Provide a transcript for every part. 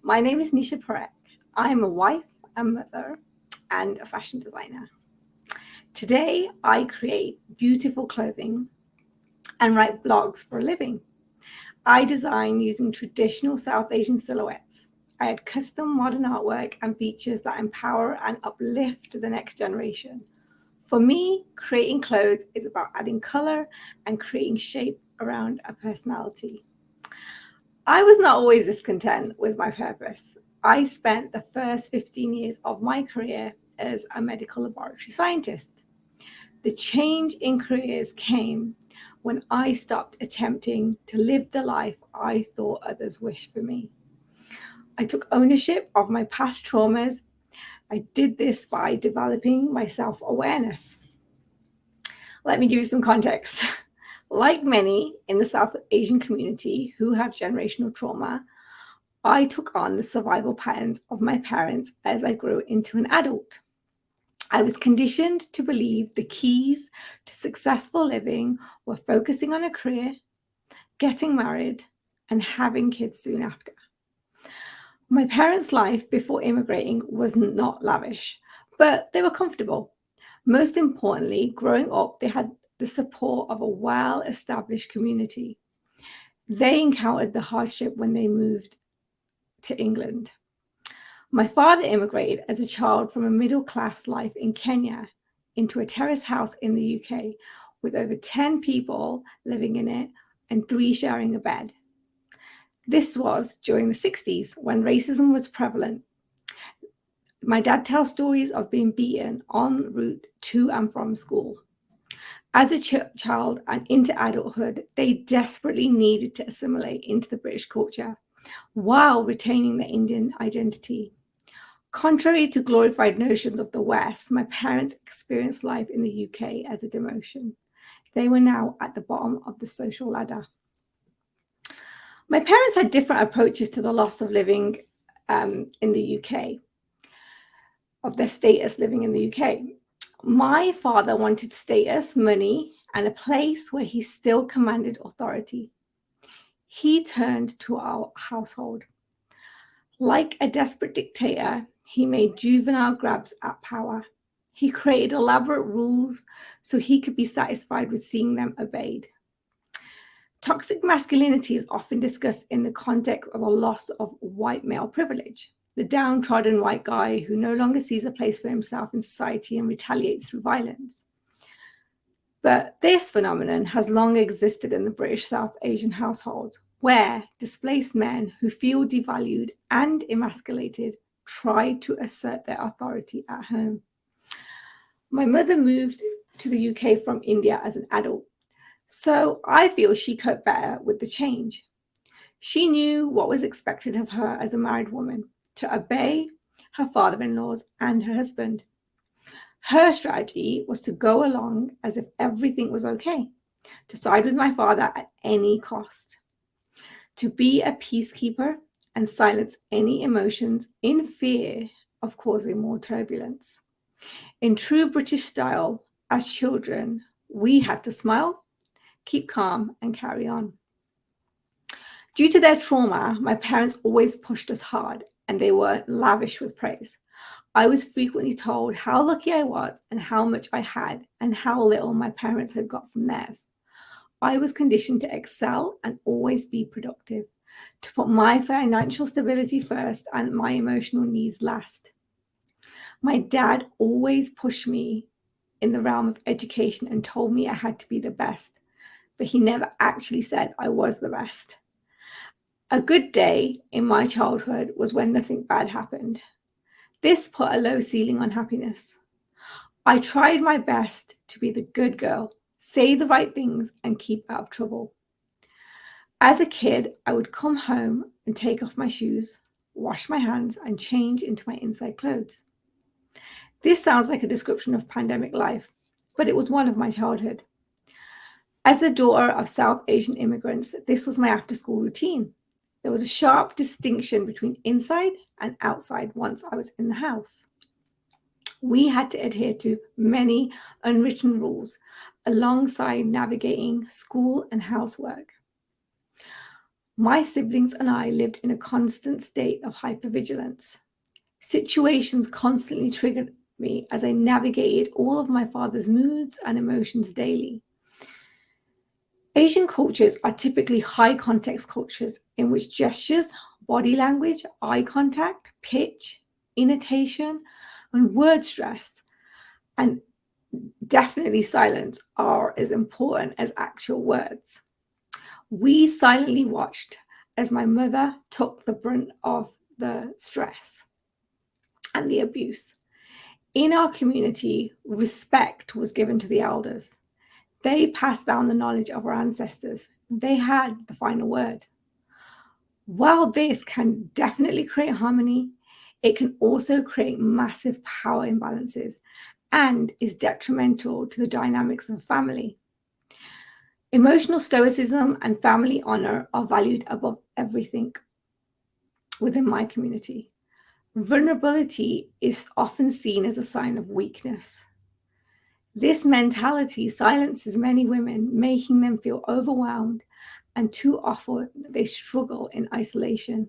My name is Nisha Parekh. I'm a wife, a mother, and a fashion designer. Today, I create beautiful clothing and write blogs for a living. I design using traditional South Asian silhouettes. I add custom modern artwork and features that empower and uplift the next generation. For me, creating clothes is about adding color and creating shape around a personality. I was not always this content with my purpose. I spent the first 15 years of my career as a medical laboratory scientist. The change in careers came when I stopped attempting to live the life I thought others wished for me. I took ownership of my past traumas. I did this by developing my self awareness. Let me give you some context. Like many in the South Asian community who have generational trauma, I took on the survival patterns of my parents as I grew into an adult. I was conditioned to believe the keys to successful living were focusing on a career, getting married, and having kids soon after. My parents' life before immigrating was not lavish, but they were comfortable. Most importantly, growing up, they had the support of a well established community. They encountered the hardship when they moved to England. My father immigrated as a child from a middle class life in Kenya into a terrace house in the UK with over 10 people living in it and three sharing a bed. This was during the 60s when racism was prevalent. My dad tells stories of being beaten en route to and from school. As a child and into adulthood, they desperately needed to assimilate into the British culture while retaining their Indian identity. Contrary to glorified notions of the West, my parents experienced life in the UK as a demotion. They were now at the bottom of the social ladder. My parents had different approaches to the loss of living in the UK, of their status living in the UK. My father wanted status, money, and a place where he still commanded authority. He turned to our household. Like a desperate dictator, he made juvenile grabs at power. He created elaborate rules so he could be satisfied with seeing them obeyed. Toxic masculinity is often discussed in the context of a loss of white male privilege. The downtrodden white guy who no longer sees a place for himself in society and retaliates through violence. But this phenomenon has long existed in the British South Asian household, where displaced men who feel devalued and emasculated try to assert their authority at home. My mother moved to the UK from India as an adult, so I feel she coped better with the change. She knew what was expected of her as a married woman, to obey her father-in-laws and her husband. Her strategy was to go along as if everything was okay, to side with my father at any cost, to be a peacekeeper and silence any emotions in fear of causing more turbulence. In true British style, as children, we had to smile, keep calm, and carry on. Due to their trauma, my parents always pushed us hard and they weren't lavish with praise. I was frequently told how lucky I was and how much I had and how little my parents had got from theirs. I was conditioned to excel and always be productive, to put my financial stability first and my emotional needs last. My dad always pushed me in the realm of education and told me I had to be the best, but he never actually said I was the best. A good day in my childhood was when nothing bad happened. This put a low ceiling on happiness. I tried my best to be the good girl, say the right things, and keep out of trouble. As a kid, I would come home and take off my shoes, wash my hands, and change into my inside clothes. This sounds like a description of pandemic life, but it was one of my childhood. As the daughter of South Asian immigrants, this was my after-school routine. There was a sharp distinction between inside and outside once I was in the house. We had to adhere to many unwritten rules alongside navigating school and housework. My siblings and I lived in a constant state of hypervigilance. Situations constantly triggered me as I navigated all of my father's moods and emotions daily. Asian cultures are typically high context cultures in which gestures, body language, eye contact, pitch, intonation, and word stress, and definitely silence, are as important as actual words. We silently watched as my mother took the brunt of the stress and the abuse. In our community, respect was given to the elders. They passed down the knowledge of our ancestors. They had the final word. While this can definitely create harmony, it can also create massive power imbalances and is detrimental to the dynamics of family. Emotional stoicism and family honor are valued above everything within my community. Vulnerability is often seen as a sign of weakness. This mentality silences many women, making them feel overwhelmed, and too often they struggle in isolation.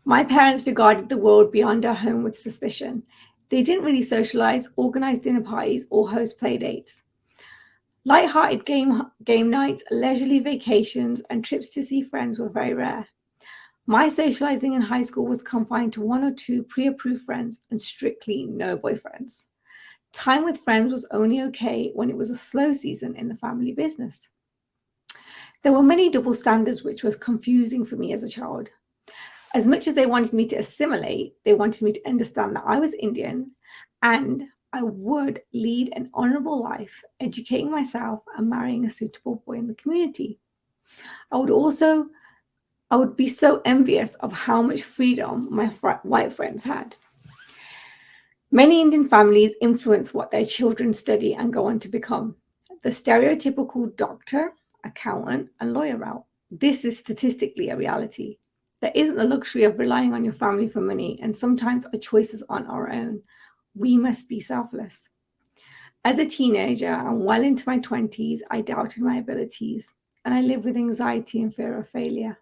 My parents regarded the world beyond our home with suspicion. They didn't really socialize, organize dinner parties, or host playdates. Light-hearted game nights, leisurely vacations, and trips to see friends were very rare. My socializing in high school was confined to one or two pre-approved friends and strictly no boyfriends. Time with friends was only okay when it was a slow season in the family business. There were many double standards, which was confusing for me as a child. As much as they wanted me to assimilate, they wanted me to understand that I was Indian and I would lead an honorable life, educating myself and marrying a suitable boy in the community. I would be so envious of how much freedom my white friends had. Many Indian families influence what their children study and go on to become. The stereotypical doctor, accountant, and lawyer route. This is statistically a reality. There isn't the luxury of relying on your family for money, and sometimes our choices aren't our own. We must be selfless. As a teenager and well into my 20s, I doubted my abilities, and I lived with anxiety and fear of failure.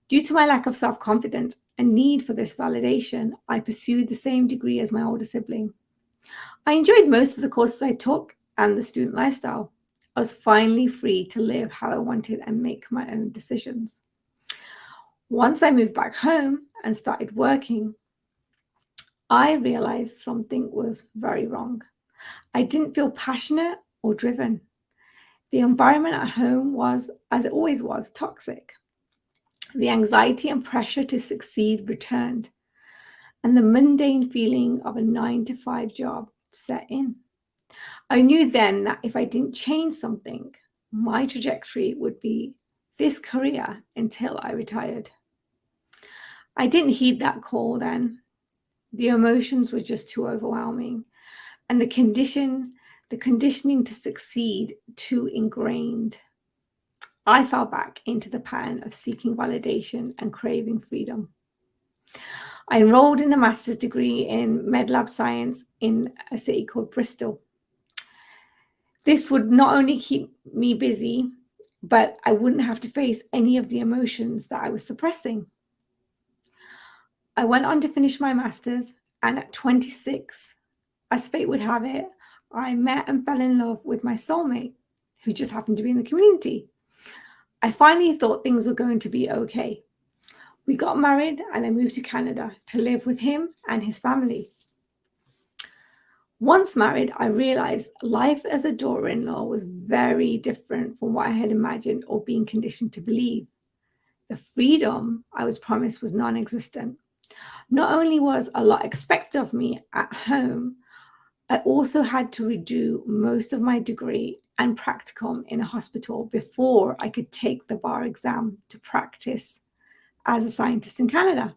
Due to my lack of self-confidence and need for this validation, I pursued the same degree as my older sibling. I enjoyed most of the courses I took and the student lifestyle. I was finally free to live how I wanted and make my own decisions. Once I moved back home and started working, I realized something was very wrong. I didn't feel passionate or driven. The environment at home was, as it always was, toxic. The anxiety and pressure to succeed returned, and the mundane feeling of a 9-to-5 job set in. I knew then that if I didn't change something, my trajectory would be this career until I retired. I didn't heed that call then. The emotions were just too overwhelming, and the conditioning to succeed too ingrained. I fell back into the pattern of seeking validation and craving freedom. I enrolled in a master's degree in med lab science in a city called Bristol. This would not only keep me busy, but I wouldn't have to face any of the emotions that I was suppressing. I went on to finish my master's, and at 26, as fate would have it, I met and fell in love with my soulmate, who just happened to be in the community. I finally thought things were going to be okay. We got married and I moved to Canada to live with him and his family. Once married, I realized life as a daughter-in-law was very different from what I had imagined or been conditioned to believe. The freedom I was promised was non-existent. Not only was a lot expected of me at home, I also had to redo most of my degree and practicum in a hospital before I could take the bar exam to practice as a scientist in Canada.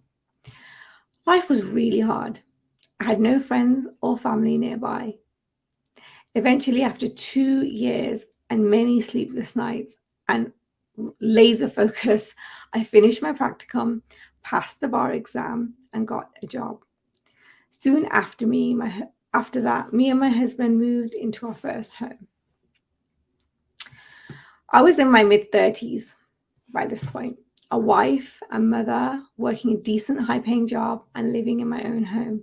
Life was really hard. I had no friends or family nearby. Eventually, after 2 years and many sleepless nights and laser focus, I finished my practicum, passed the bar exam, and got a job. Soon after that, me and my husband moved into our first home. I was in my mid-30s. by this point, a wife and mother, working a decent, high-paying job and living in my own home,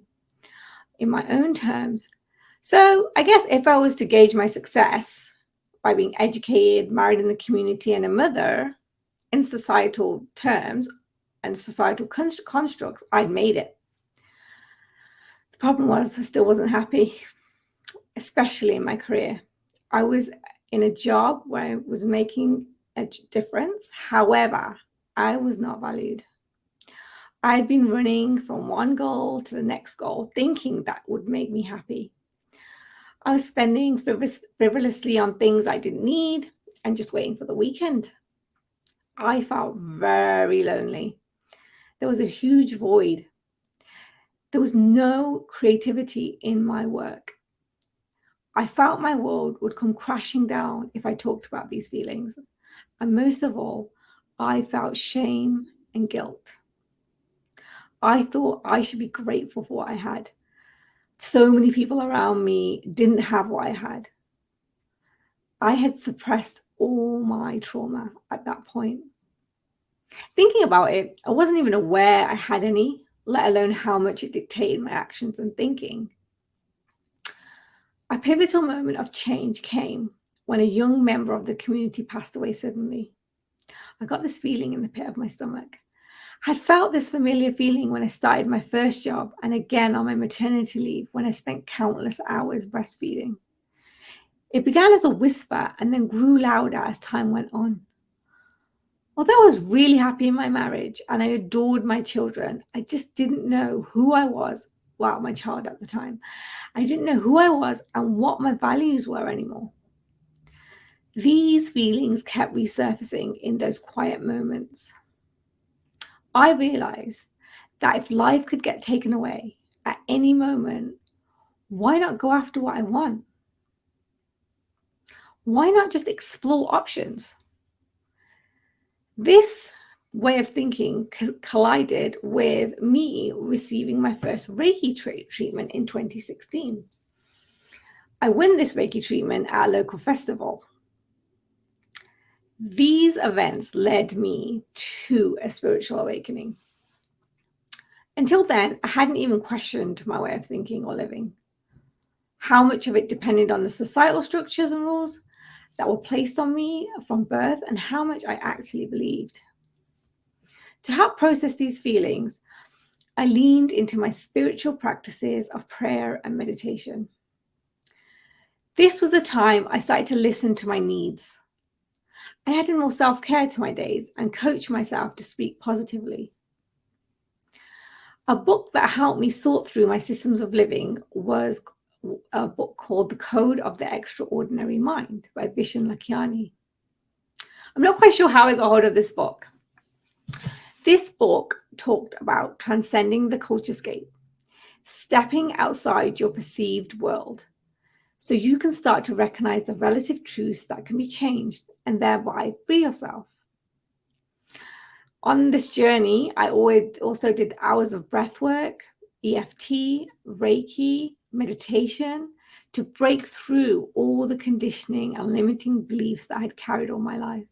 in my own terms. So I guess if I was to gauge my success by being educated, married in the community, and a mother in societal terms and societal constructs, I'd made it. The problem was I still wasn't happy, especially in my career. I was in a job where I was making a difference. However, I was not valued. I'd been running from one goal to the next goal, thinking that would make me happy. I was spending frivolously on things I didn't need and just waiting for the weekend. I felt very lonely. There was a huge void. There was no creativity in my work. I felt my world would come crashing down if I talked about these feelings. And most of all, I felt shame and guilt. I thought I should be grateful for what I had. So many people around me didn't have what I had. I had suppressed all my trauma at that point. Thinking about it, I wasn't even aware I had any, let alone how much it dictated my actions and thinking. A pivotal moment of change came when a young member of the community passed away suddenly. I got this feeling in the pit of my stomach. I had felt this familiar feeling when I started my first job and again on my maternity leave when I spent countless hours breastfeeding. It began as a whisper and then grew louder as time went on. Although I was really happy in my marriage and I adored my children, I just didn't know who I was. Well, my child at the time. I didn't know who I was and what my values were anymore. These feelings kept resurfacing in those quiet moments. I realized that if life could get taken away at any moment, why not go after what I want? Why not just explore options? This way of thinking collided with me receiving my first Reiki treatment in 2016. I won this Reiki treatment at a local festival. These events led me to a spiritual awakening. Until then, I hadn't even questioned my way of thinking or living. How much of it depended on the societal structures and rules that were placed on me from birth and how much I actually believed. To help process these feelings, I leaned into my spiritual practices of prayer and meditation. This was the time I started to listen to my needs. I added more self-care to my days and coached myself to speak positively. A book that helped me sort through my systems of living was a book called The Code of the Extraordinary Mind by Vishen Lakhiani. I'm not quite sure how I got hold of this book. This book talked about transcending the culturescape, stepping outside your perceived world, so you can start to recognize the relative truths that can be changed and thereby free yourself. On this journey, I also did hours of breath work, EFT, Reiki, meditation to break through all the conditioning and limiting beliefs that I had carried all my life.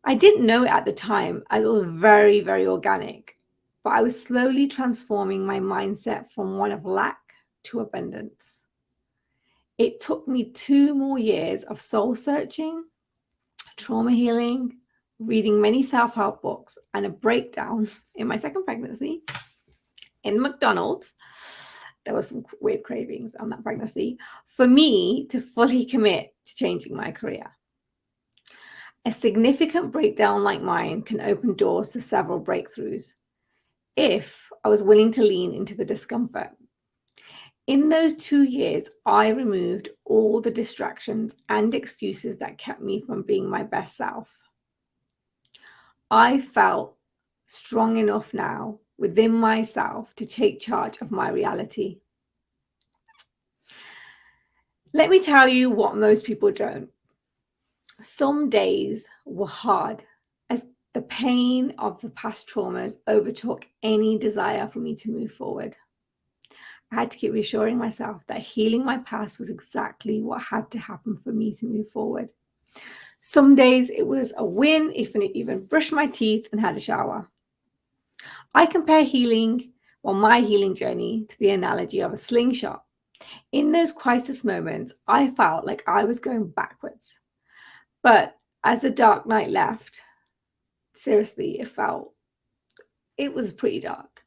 I didn't know it at the time as it was very, very organic, but I was slowly transforming my mindset from one of lack to abundance. It took me 2 more years of soul searching, trauma healing, reading many self-help books, and a breakdown in my second pregnancy in McDonald's. There was some weird cravings on that pregnancy for me to fully commit to changing my career. A significant breakdown like mine can open doors to several breakthroughs if I was willing to lean into the discomfort. In those 2 years, I removed all the distractions and excuses that kept me from being my best self. I felt strong enough now within myself to take charge of my reality. Let me tell you what most people don't. Some days were hard as the pain of the past traumas overtook any desire for me to move forward. I had to keep reassuring myself that healing my past was exactly what had to happen for me to move forward. Some days it was a win if I even brushed my teeth and had a shower. I compare my healing journey to the analogy of a slingshot. In those crisis moments, I felt like I was going backwards. But as the dark night left, seriously, it was pretty dark.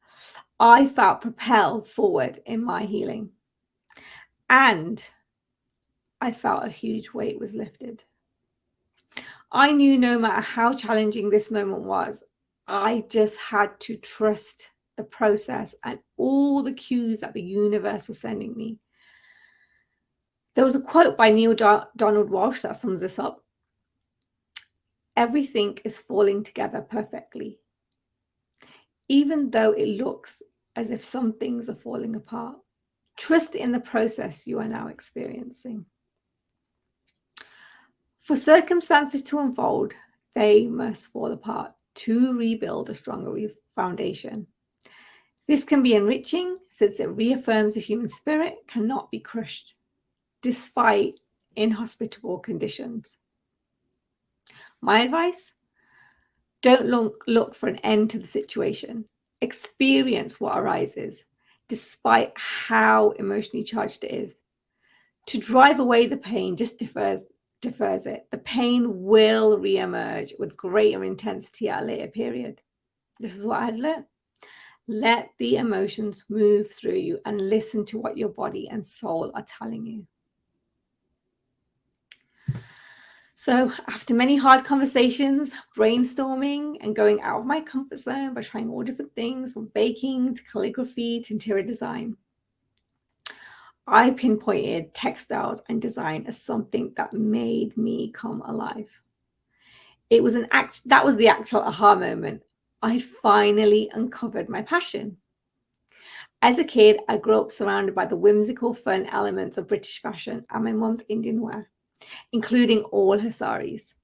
I felt propelled forward in my healing. And I felt a huge weight was lifted. I knew no matter how challenging this moment was, I just had to trust the process and all the cues that the universe was sending me. There was a quote by Neil Donald Walsh that sums this up. Everything is falling together perfectly, even though it looks as if some things are falling apart. Trust in the process you are now experiencing. For circumstances to unfold, they must fall apart to rebuild a stronger foundation. This can be enriching since it reaffirms the human spirit cannot be crushed, despite inhospitable conditions. My advice? Don't look for an end to the situation. Experience what arises, despite how emotionally charged it is. To drive away the pain just defers it. The pain will reemerge with greater intensity at a later period. This is what I had learned. Let the emotions move through you and listen to what your body and soul are telling you. So after many hard conversations, brainstorming, and going out of my comfort zone by trying all different things from baking to calligraphy to interior design, I pinpointed textiles and design as something that made me come alive. That was the actual aha moment. I finally uncovered my passion. As a kid, I grew up surrounded by the whimsical, fun elements of British fashion and my mum's Indian wear, including all her saris.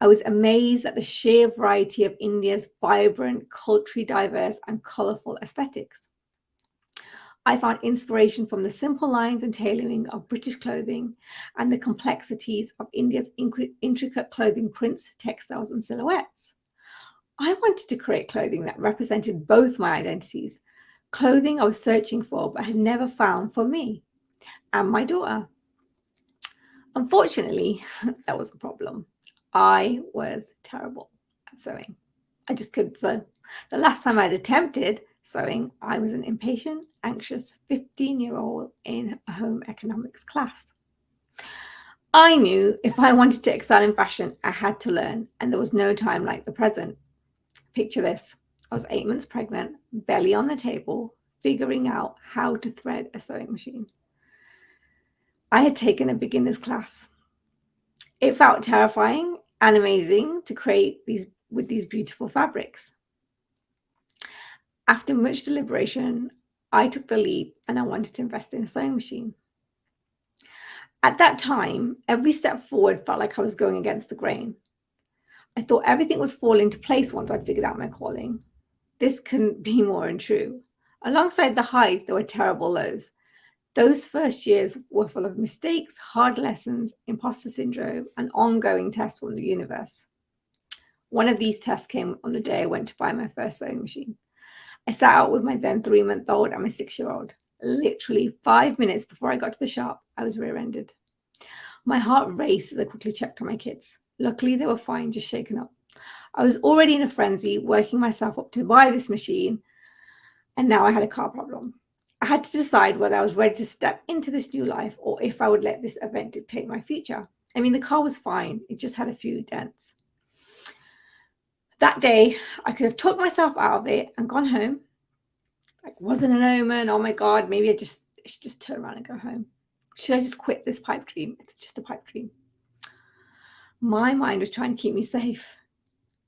I was amazed at the sheer variety of India's vibrant, culturally diverse, and colourful aesthetics. I found inspiration from the simple lines and tailoring of British clothing and the complexities of India's intricate clothing prints, textiles, and silhouettes. I wanted to create clothing that represented both my identities, clothing I was searching for but had never found for me and my daughter. Unfortunately, that was a problem. I was terrible at sewing. I just couldn't sew. The last time I'd attempted sewing, I was an impatient, anxious 15-year-old in a home economics class. I knew if I wanted to excel in fashion, I had to learn, and there was no time like the present. Picture this. I was 8 months pregnant, belly on the table, figuring out how to thread a sewing machine. I had taken a beginner's class. It felt terrifying and amazing to create these beautiful fabrics. After much deliberation, I took the leap and I wanted to invest in a sewing machine. At that time, every step forward felt like I was going against the grain. I thought everything would fall into place once I'd figured out my calling. This couldn't be more untrue. Alongside the highs, there were terrible lows. Those first years were full of mistakes, hard lessons, imposter syndrome, and ongoing tests from the universe. One of these tests came on the day I went to buy my first sewing machine. I sat out with my then 3-month-old and my 6-year-old. Literally 5 minutes before I got to the shop, I was rear-ended. My heart raced as I quickly checked on my kids. Luckily, they were fine, just shaken up. I was already in a frenzy, working myself up to buy this machine, and now I had a car problem. I had to decide whether I was ready to step into this new life or if I would let this event dictate my future. I mean, the car was fine. It just had a few dents. That day, I could have talked myself out of it and gone home. Like, wasn't an omen. Oh my God, maybe I should just turn around and go home. Should I just quit this pipe dream? It's just a pipe dream. My mind was trying to keep me safe,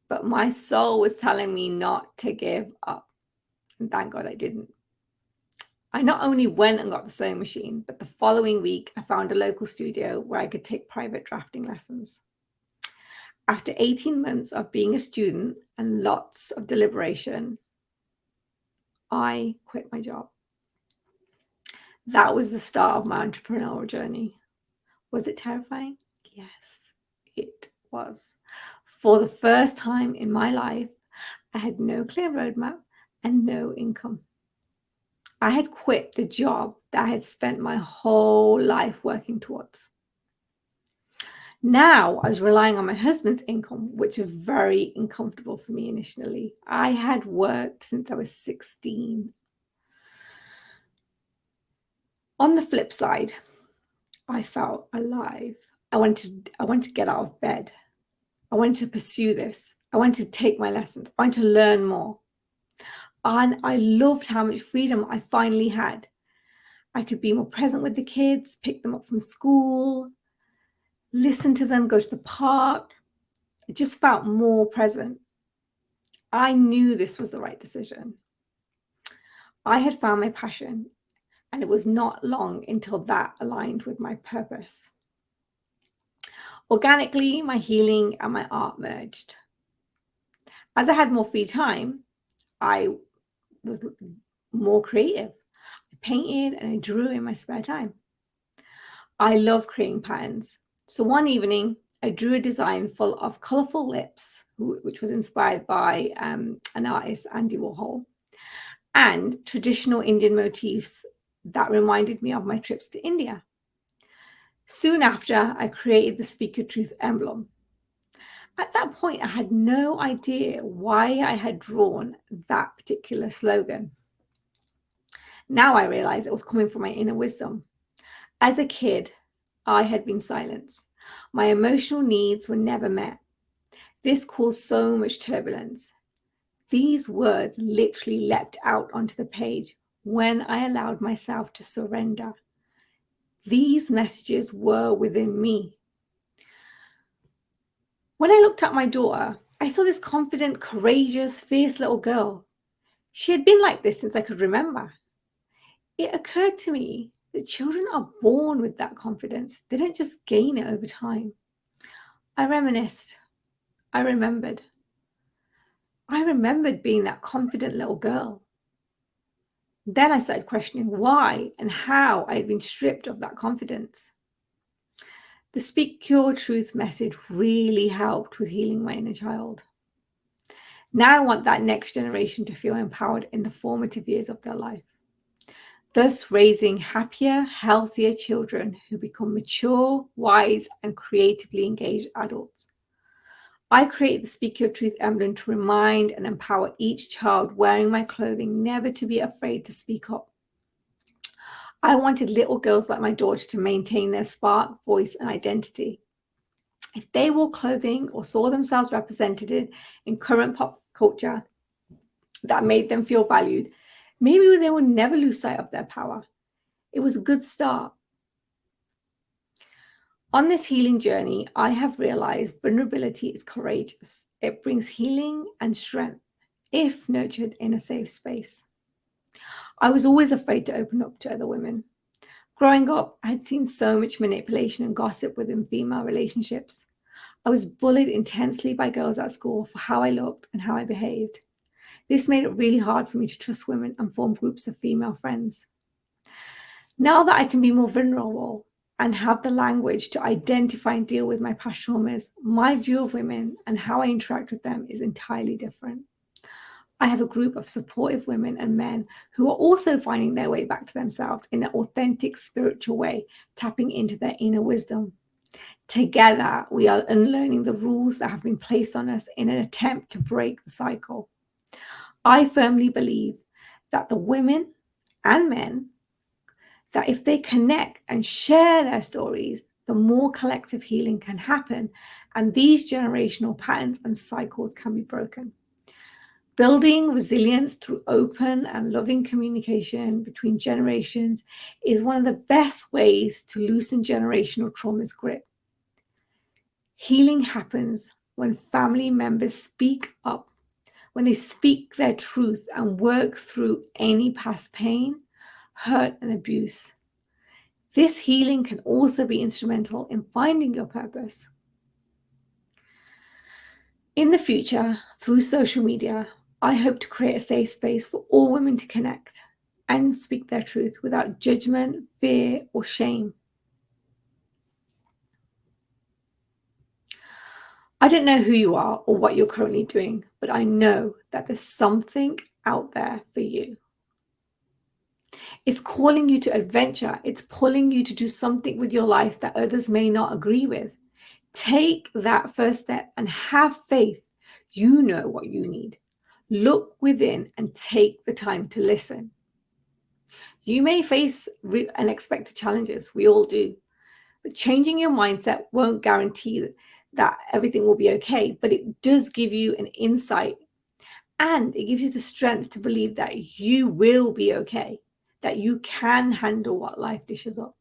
but my soul was telling me not to give up. And thank God I didn't. I not only went and got the sewing machine, but the following week, I found a local studio where I could take private drafting lessons. After 18 months of being a student and lots of deliberation, I quit my job. That was the start of my entrepreneurial journey. Was it terrifying? Yes, it was. For the first time in my life, I had no clear roadmap and no income. I had quit the job that I had spent my whole life working towards. Now I was relying on my husband's income, which was very uncomfortable for me initially. I had worked since I was 16. On the flip side, I felt alive. I wanted to get out of bed. I wanted to pursue this. I wanted to take my lessons. I wanted to learn more. And I loved how much freedom I finally had. I could be more present with the kids, pick them up from school, listen to them, go to the park. It just felt more present. I knew this was the right decision. I had found my passion, and it was not long until that aligned with my purpose. Organically, my healing and my art merged. As I had more free time, I was more creative. I painted and I drew in my spare time. I love creating patterns. So one evening, I drew a design full of colorful lips, which was inspired by an artist, Andy Warhol, and traditional Indian motifs that reminded me of my trips to India. Soon after, I created the Speak Your Truth emblem. At that point, I had no idea why I had drawn that particular slogan. Now I realize it was coming from my inner wisdom. As a kid, I had been silenced. My emotional needs were never met. This caused so much turbulence. These words literally leapt out onto the page when I allowed myself to surrender. These messages were within me. When I looked at my daughter, I saw this confident, courageous, fierce little girl. She had been like this since I could remember. It occurred to me that children are born with that confidence. They don't just gain it over time. I reminisced. I remembered. I remembered being that confident little girl. Then I started questioning why and how I had been stripped of that confidence. The Speak Your Truth message really helped with healing my inner child. Now I want that next generation to feel empowered in the formative years of their life, thus raising happier, healthier children who become mature, wise, and creatively engaged adults. I created the Speak Your Truth emblem to remind and empower each child wearing my clothing never to be afraid to speak up. I wanted little girls like my daughter to maintain their spark, voice, and identity. If they wore clothing or saw themselves represented in current pop culture that made them feel valued, maybe they would never lose sight of their power. It was a good start. On this healing journey, I have realized vulnerability is courageous. It brings healing and strength if nurtured in a safe space. I was always afraid to open up to other women. Growing up, I had seen so much manipulation and gossip within female relationships. I was bullied intensely by girls at school for how I looked and how I behaved. This made it really hard for me to trust women and form groups of female friends. Now that I can be more vulnerable and have the language to identify and deal with my past traumas, my view of women and how I interact with them is entirely different. I have a group of supportive women and men who are also finding their way back to themselves in an authentic spiritual way, tapping into their inner wisdom. Together, we are unlearning the rules that have been placed on us in an attempt to break the cycle. I firmly believe that the women and men, that if they connect and share their stories, the more collective healing can happen and these generational patterns and cycles can be broken. Building resilience through open and loving communication between generations is one of the best ways to loosen generational trauma's grip. Healing happens when family members speak up, when they speak their truth and work through any past pain, hurt, and abuse. This healing can also be instrumental in finding your purpose. In the future, through social media, I hope to create a safe space for all women to connect and speak their truth without judgment, fear, or shame. I don't know who you are or what you're currently doing, but I know that there's something out there for you. It's calling you to adventure. It's pulling you to do something with your life that others may not agree with. Take that first step and have faith. You know what you need. Look within and take the time to listen. You may face unexpected challenges. We all do. But changing your mindset won't guarantee that everything will be okay, but it does give you an insight, and it gives you the strength to believe that you will be okay, that you can handle what life dishes up.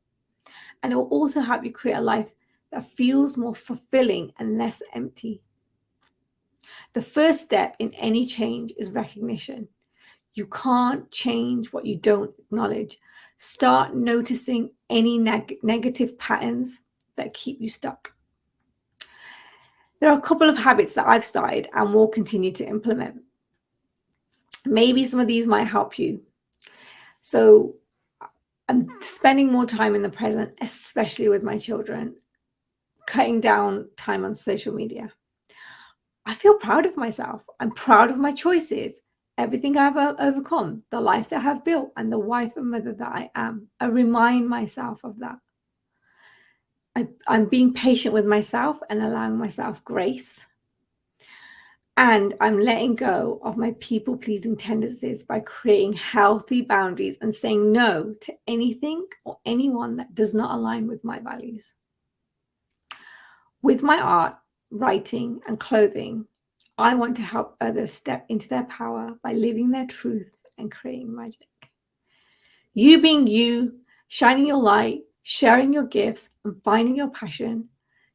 And it will also help you create a life that feels more fulfilling and less empty. The first step in any change is recognition. You can't change what you don't acknowledge. Start noticing any negative patterns that keep you stuck. There are a couple of habits that I've started and will continue to implement. Maybe some of these might help you. So I'm spending more time in the present, especially with my children, cutting down time on social media. I feel proud of myself. I'm proud of my choices, everything I've overcome, the life that I've built, and the wife and mother that I am. I remind myself of that. I'm being patient with myself and allowing myself grace. And I'm letting go of my people-pleasing tendencies by creating healthy boundaries and saying no to anything or anyone that does not align with my values. With my art, writing, and clothing, I want to help others step into their power by living their truth and creating magic. You being you, shining your light, sharing your gifts, and finding your passion,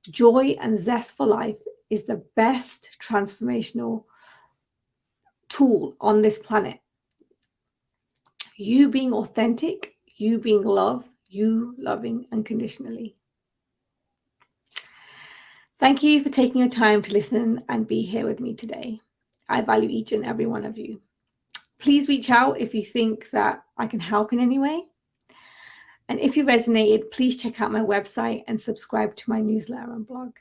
joy, and zest for life is the best transformational tool on this planet. You being authentic, you being love, you loving unconditionally. Thank you for taking your time to listen and be here with me today. I value each and every one of you. Please reach out if you think that I can help in any way. And if you resonated, please check out my website and subscribe to my newsletter and blog.